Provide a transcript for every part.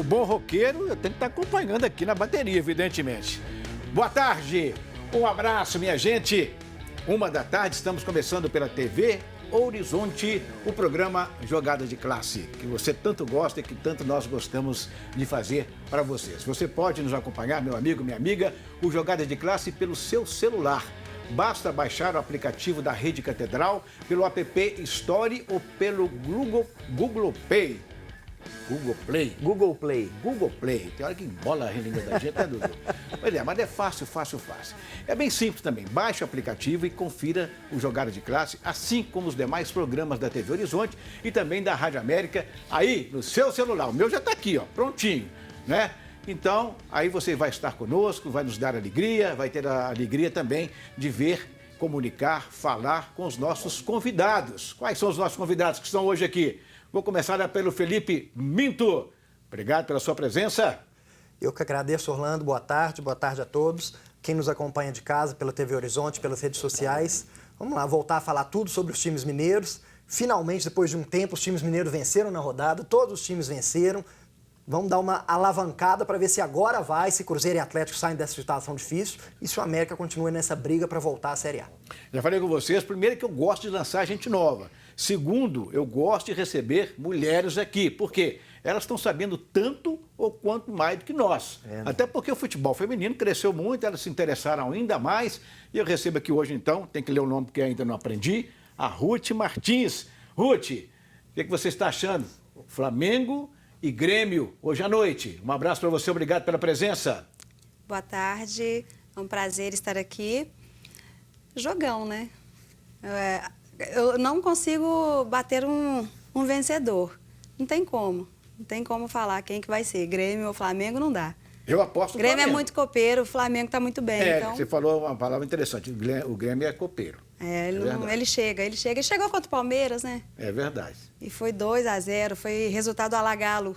como bom roqueiro, eu tenho que estar acompanhando aqui na bateria, evidentemente. Boa tarde, um abraço, minha gente. 13h, estamos começando pela TV Horizonte, o programa Jogada de Classe, que você tanto gosta e que tanto nós gostamos de fazer para vocês. Você pode nos acompanhar, meu amigo, minha amiga, o Jogada de Classe pelo seu celular. Basta baixar o aplicativo da Rede Catedral pelo app Store ou pelo Google Play. Google Play. Tem hora que embola a língua da gente, né, Dudu? Pois é, mas é fácil. É bem simples também. Baixe o aplicativo e confira o Jogada de Classe, assim como os demais programas da TV Horizonte e também da Rádio América, aí no seu celular. O meu já está aqui, ó, prontinho, né? Então, aí você vai estar conosco, vai nos dar alegria, vai ter a alegria também de ver, comunicar, falar com os nossos convidados. Quais são os nossos convidados que estão hoje aqui? Vou começar pelo Felipe Minto. Obrigado pela sua presença. Eu que agradeço, Orlando. Boa tarde a todos. Quem nos acompanha de casa, pela TV Horizonte, pelas redes sociais. Vamos lá, voltar a falar tudo sobre os times mineiros. Finalmente, depois de um tempo, os times mineiros venceram na rodada, todos os times venceram. Vamos dar uma alavancada para ver se agora se Cruzeiro e Atlético saem dessa situação difícil e se o América continua nessa briga para voltar à Série A. Já falei com vocês, primeiro que eu gosto de lançar gente nova. Segundo, eu gosto de receber mulheres aqui, porque elas estão sabendo tanto ou quanto mais do que nós. Até porque o futebol feminino cresceu muito, elas se interessaram ainda mais. E eu recebo aqui hoje, então, tem que ler o nome porque ainda não aprendi, a Ruth Martins. Ruth, o que você está achando? Flamengo e Grêmio, hoje à noite. Um abraço para você, obrigado pela presença. Boa tarde, é um prazer estar aqui. Jogão, né? Eu não consigo bater um vencedor. Não tem como falar quem que vai ser. Grêmio ou Flamengo não dá. Eu aposto no Grêmio Flamengo. É muito copeiro, o Flamengo está muito bem. Então... Você falou uma palavra interessante. O Grêmio é copeiro. Ele chega. Ele chegou contra o Palmeiras, né? É verdade. E foi 2-0, foi resultado alagá-lo.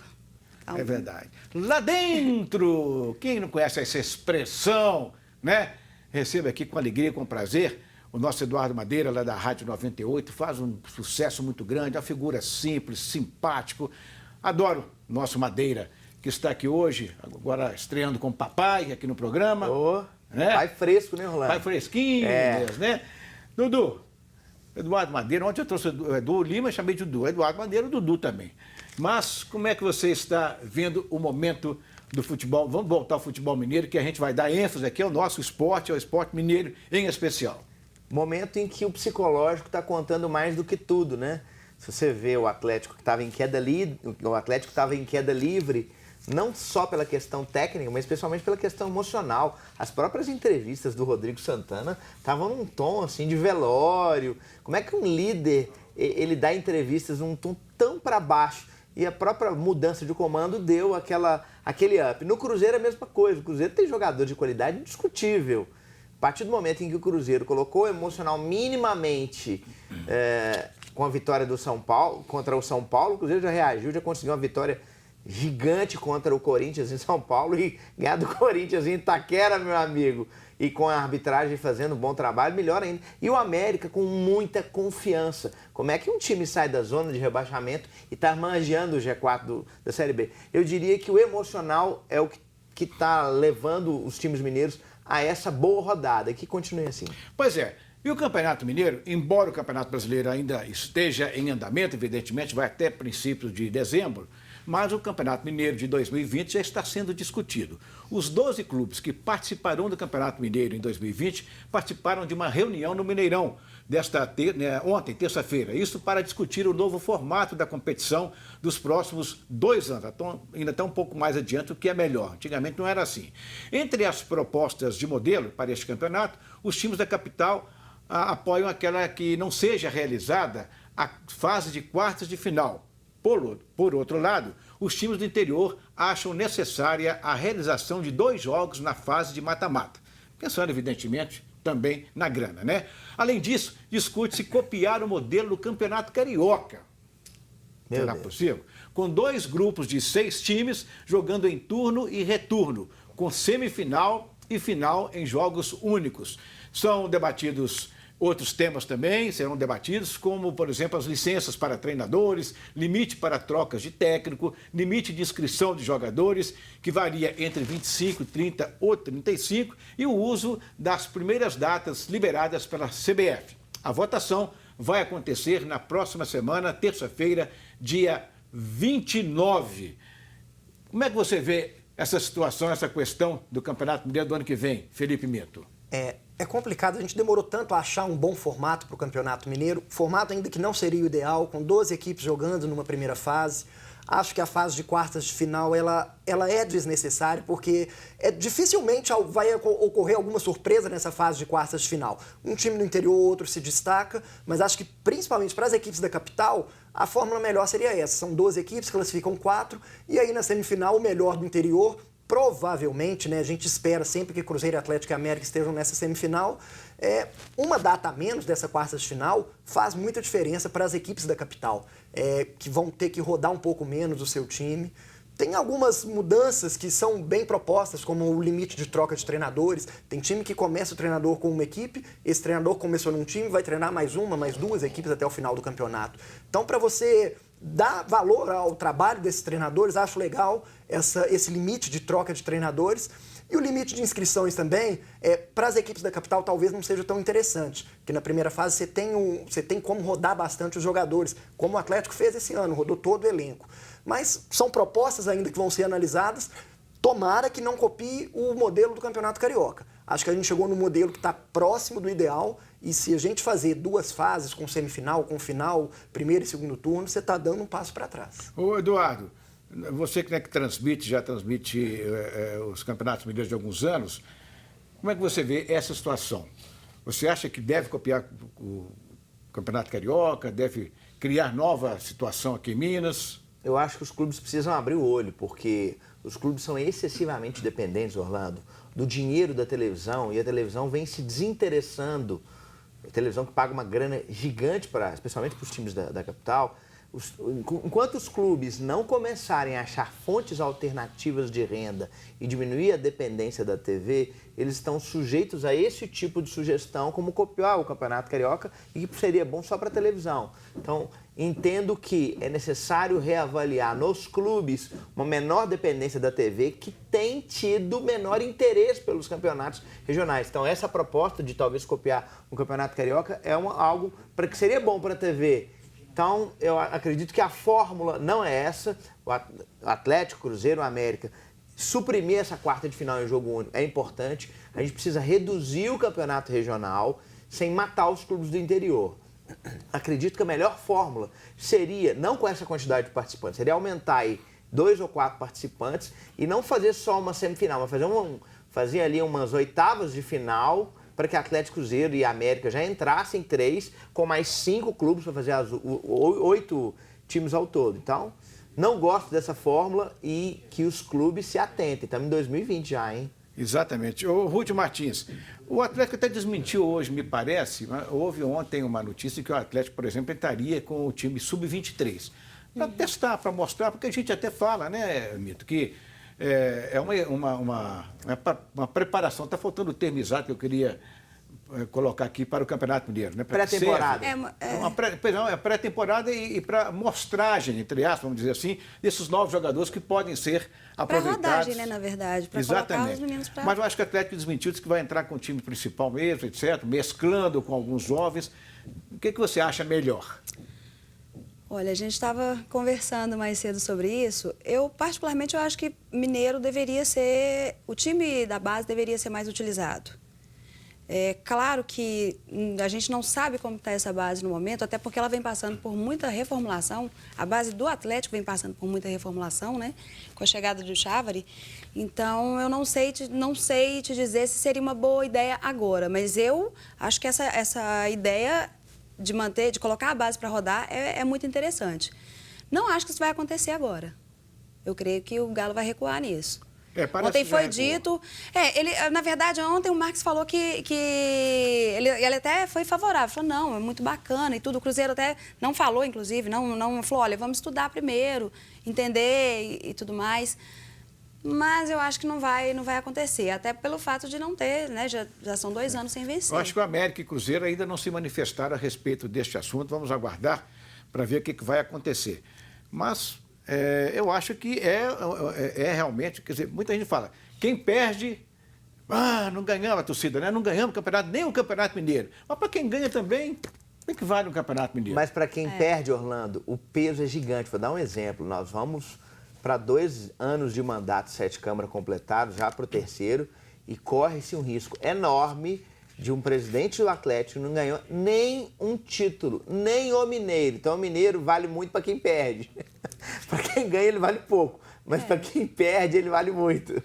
Então... É verdade. Lá dentro, quem não conhece essa expressão, né? Receba aqui com alegria, com prazer, o nosso Eduardo Madeira, lá da Rádio 98, faz um sucesso muito grande, uma figura simples, simpático. Adoro o nosso Madeira, que está aqui hoje, agora estreando com o papai aqui no programa. Né? Pai fresco, né, Rolando? Pai fresquinho, mesmo, né? Dudu, Eduardo Madeira, ontem eu trouxe o Edu Lima, chamei de Dudu. Eduardo Madeira, o Dudu também. Mas como é que você está vendo o momento do futebol? Vamos voltar ao futebol mineiro, que a gente vai dar ênfase aqui ao nosso esporte, ao esporte mineiro em especial. Momento em que o psicológico está contando mais do que tudo, né? Se você vê o Atlético que estava em queda livre, não só pela questão técnica, mas especialmente pela questão emocional. As próprias entrevistas do Rodrigo Santana estavam num tom assim de velório. Como é que um líder ele dá entrevistas num tom tão para baixo? E a própria mudança de comando deu aquele up. No Cruzeiro é a mesma coisa. O Cruzeiro tem jogador de qualidade indiscutível. A partir do momento em que o Cruzeiro colocou o emocional minimamente com a vitória do São Paulo, contra o São Paulo, o Cruzeiro já reagiu, já conseguiu uma vitória gigante contra o Corinthians em São Paulo e ganhar do Corinthians em Itaquera, meu amigo. E com a arbitragem fazendo um bom trabalho, melhor ainda. E o América com muita confiança. Como é que um time sai da zona de rebaixamento e está manjando o G4 da Série B? Eu diria que o emocional é o que está levando os times mineiros a essa boa rodada e que continue assim. Pois é. E o Campeonato Mineiro, embora o Campeonato Brasileiro ainda esteja em andamento, evidentemente vai até princípios de dezembro, mas o Campeonato Mineiro de 2020 já está sendo discutido. Os 12 clubes que participarão do Campeonato Mineiro em 2020 participaram de uma reunião no Mineirão ontem, terça-feira. Isso para discutir o novo formato da competição dos próximos 2 anos. Ainda está um pouco mais adiante, o que é melhor. Antigamente não era assim. Entre as propostas de modelo para este campeonato, os times da capital apoiam aquela que não seja realizada a fase de quartas de final. Por outro lado, os times do interior acham necessária a realização de 2 jogos na fase de mata-mata. Pensando, evidentemente, também na grana, né? Além disso, discute-se copiar o modelo do Campeonato Carioca. Será possível? Com 2 grupos de 6 times jogando em turno e retorno, com semifinal e final em jogos únicos. São debatidos Outros temas também serão debatidos, como, por exemplo, as licenças para treinadores, limite para trocas de técnico, limite de inscrição de jogadores, que varia entre 25, 30 ou 35, e o uso das primeiras datas liberadas pela CBF. A votação vai acontecer na próxima semana, terça-feira, dia 29. Como é que você vê essa situação, essa questão do Campeonato Mineiro do ano que vem, Felipe Mito? É complicado, a gente demorou tanto a achar um bom formato para o Campeonato Mineiro, formato ainda que não seria o ideal, com 12 equipes jogando numa primeira fase. Acho que a fase de quartas de final ela é desnecessária, porque dificilmente vai ocorrer alguma surpresa nessa fase de quartas de final. Um time do interior, outro se destaca, mas acho que principalmente para as equipes da capital, a fórmula melhor seria essa. São 12 equipes, classificam 4, e aí na semifinal o melhor do interior. Provavelmente, né, a gente espera sempre que Cruzeiro, Atlético e América estejam nessa semifinal. Uma data a menos dessa quarta de final faz muita diferença para as equipes da capital, que vão ter que rodar um pouco menos o seu time. Tem algumas mudanças que são bem propostas, como o limite de troca de treinadores. Tem time que começa o treinador com uma equipe, esse treinador começou num time, vai treinar mais uma, mais duas equipes até o final do campeonato. Então, para você dar valor ao trabalho desses treinadores, acho legal esse limite de troca de treinadores. E o limite de inscrições também, para as equipes da capital, talvez não seja tão interessante, porque na primeira fase você tem como rodar bastante os jogadores, como o Atlético fez esse ano, rodou todo o elenco. Mas são propostas ainda que vão ser analisadas, tomara que não copie o modelo do Campeonato Carioca. Acho que a gente chegou no modelo que está próximo do ideal, e se a gente fazer 2 fases com semifinal, com final, primeiro e segundo turno, você está dando um passo para trás. Ô, Eduardo, você que já transmite os campeonatos mineiros de alguns anos, como é que você vê essa situação? Você acha que deve copiar o Campeonato Carioca, deve criar nova situação aqui em Minas? Eu acho que os clubes precisam abrir o olho, porque os clubes são excessivamente dependentes, Orlando, do dinheiro da televisão, e a televisão vem se desinteressando. A televisão que paga uma grana gigante, especialmente para os times da capital. Enquanto os clubes não começarem a achar fontes alternativas de renda e diminuir a dependência da TV, eles estão sujeitos a esse tipo de sugestão, como copiar o Campeonato Carioca, e que seria bom só para a televisão. Então, entendo que é necessário reavaliar nos clubes uma menor dependência da TV, que tem tido menor interesse pelos campeonatos regionais. Então, essa proposta de talvez copiar o Campeonato Carioca é algo que seria bom para a TV. Então, eu acredito que a fórmula não é essa. O Atlético, Cruzeiro, América, suprimir essa quarta de final em jogo único é importante. A gente precisa reduzir o campeonato regional sem matar os clubes do interior. Acredito que a melhor fórmula seria, não com essa quantidade de participantes, seria aumentar aí 2 ou 4 participantes e não fazer só uma semifinal, mas fazer ali umas oitavas de final, para que Atlético, Cruzeiro e América já entrassem 3, com mais 5 clubes para fazer 8 times ao todo. Então, não gosto dessa fórmula e que os clubes se atentem. Estamos em 2020 já, hein? Exatamente. Ô, Ruth Martins, o Atlético até desmentiu hoje, me parece, mas houve ontem uma notícia que o Atlético, por exemplo, entraria com o time sub-23. Para testar, para mostrar, porque a gente até fala, né, Mito, que é uma preparação, está faltando o termo exato que eu queria colocar aqui para o Campeonato Mineiro. Né? Pré-temporada. É pré-temporada e para mostragem, entre aspas, vamos dizer assim, desses novos jogadores que podem ser aproveitados. Para rodagem, né, na verdade, para colocar os meninos para... Mas eu acho que o Atlético desmentiu, disse que vai entrar com o time principal mesmo, etc., mesclando com alguns jovens. O que você acha melhor? Olha, a gente estava conversando mais cedo sobre isso. Eu, particularmente, eu acho que Mineiro deveria ser... O time da base deveria ser mais utilizado. É claro que a gente não sabe como está essa base no momento, até porque ela vem passando por muita reformulação. A base do Atlético vem passando por muita reformulação, né? Com a chegada do Chávari. Então, eu não sei te dizer se seria uma boa ideia agora, mas eu acho que essa ideia de colocar a base para rodar é muito interessante. Não acho que isso vai acontecer agora. Eu creio que o Galo vai recuar nisso. Ontem foi dito... na verdade, ontem o Marques falou que ele até foi favorável. Falou, não, é muito bacana e tudo. O Cruzeiro até não falou, inclusive, não falou, olha, vamos estudar primeiro, entender e tudo mais. mas eu acho que não vai acontecer, até pelo fato de não ter, né? Já são 2 anos sem vencer. Eu acho que o América e Cruzeiro ainda não se manifestaram a respeito deste assunto. Vamos aguardar para ver o que vai acontecer. Mas eu acho que é realmente, quer dizer, muita gente fala, quem perde, não ganhamos a torcida, né? Não ganhamos o campeonato, nem o Campeonato Mineiro. Mas para quem ganha também, o que vale o Campeonato Mineiro? Mas para quem perde, Orlando, o peso é gigante. Vou dar um exemplo. Nós vamos para 2 anos de mandato, 7 câmaras completados, já para o 3º, e corre-se um risco enorme de um presidente do Atlético que não ganhou nem um título, nem o Mineiro. Então o Mineiro vale muito para quem perde. Para quem ganha ele vale pouco, mas para quem perde ele vale muito.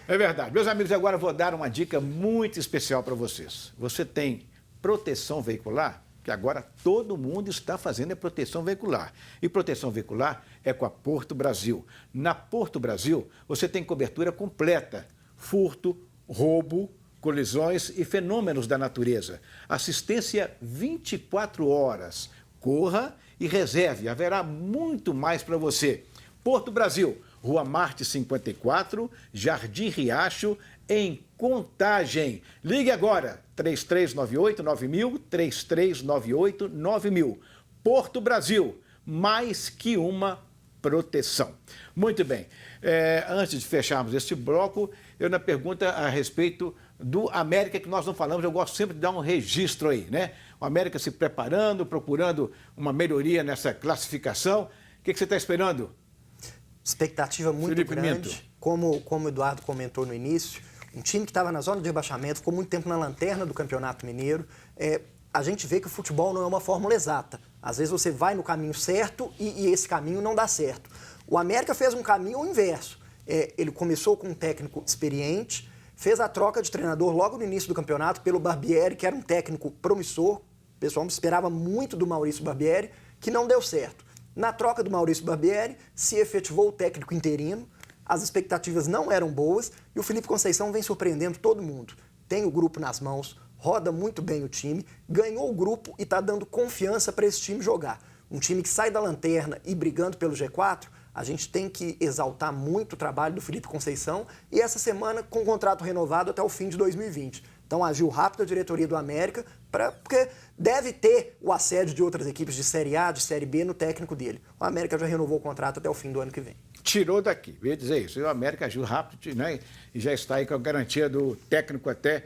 É verdade. Meus amigos, agora eu vou dar uma dica muito especial para vocês. Você tem proteção veicular? Que agora todo mundo está fazendo proteção veicular. E proteção veicular é com a Porto Brasil. Na Porto Brasil, você tem cobertura completa. Furto, roubo, colisões e fenômenos da natureza. Assistência 24 horas. Corra e reserve. Haverá muito mais para você. Porto Brasil, Rua Marte 54, Jardim Riacho, em Contagem. Ligue agora, 3398-9000, 3398-9000. Porto Brasil, mais que uma proteção. Muito bem. Antes de fecharmos este bloco, eu na pergunta a respeito do América, que nós não falamos, eu gosto sempre de dar um registro aí, né? O América se preparando, procurando uma melhoria nessa classificação. O que você está esperando? Expectativa muito Felipe grande. Minto. Como o Eduardo comentou no início, um time que estava na zona de rebaixamento, ficou muito tempo na lanterna do Campeonato Mineiro. A gente vê que o futebol não é uma fórmula exata. Às vezes você vai no caminho certo e esse caminho não dá certo. O América fez um caminho inverso. Ele começou com um técnico experiente, fez a troca de treinador logo no início do campeonato pelo Barbieri, que era um técnico promissor. O pessoal esperava muito do Maurício Barbieri, que não deu certo. Na troca do Maurício Barbieri, se efetivou o técnico interino, as expectativas não eram boas e o Felipe Conceição vem surpreendendo todo mundo. Tem o grupo nas mãos, roda muito bem o time, ganhou o grupo e está dando confiança para esse time jogar. Um time que sai da lanterna e brigando pelo G4, a gente tem que exaltar muito o trabalho do Felipe Conceição e essa semana com contrato renovado até o fim de 2020. Então agiu rápido a diretoria do América, porque deve ter o assédio de outras equipes de Série A, de Série B no técnico dele. O América já renovou o contrato até o fim do ano que vem. Tirou daqui, eu ia dizer isso. O América agiu rápido, né? E já está aí com a garantia do técnico até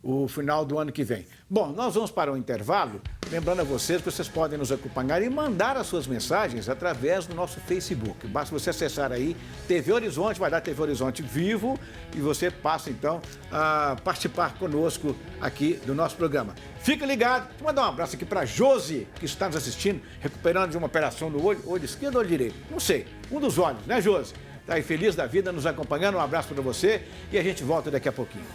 o final do ano que vem. Bom, nós vamos para o intervalo. Lembrando a vocês que vocês podem nos acompanhar e mandar as suas mensagens através do nosso Facebook. Basta você acessar aí TV Horizonte, vai dar TV Horizonte Vivo e você passa então a participar conosco aqui do nosso programa. Fica ligado. Vou mandar um abraço aqui para Josi, que está nos assistindo, recuperando de uma operação no olho esquerdo ou olho direito? Não sei, um dos olhos, né, Josi? Está aí feliz da vida nos acompanhando. Um abraço para você e a gente volta daqui a pouquinho.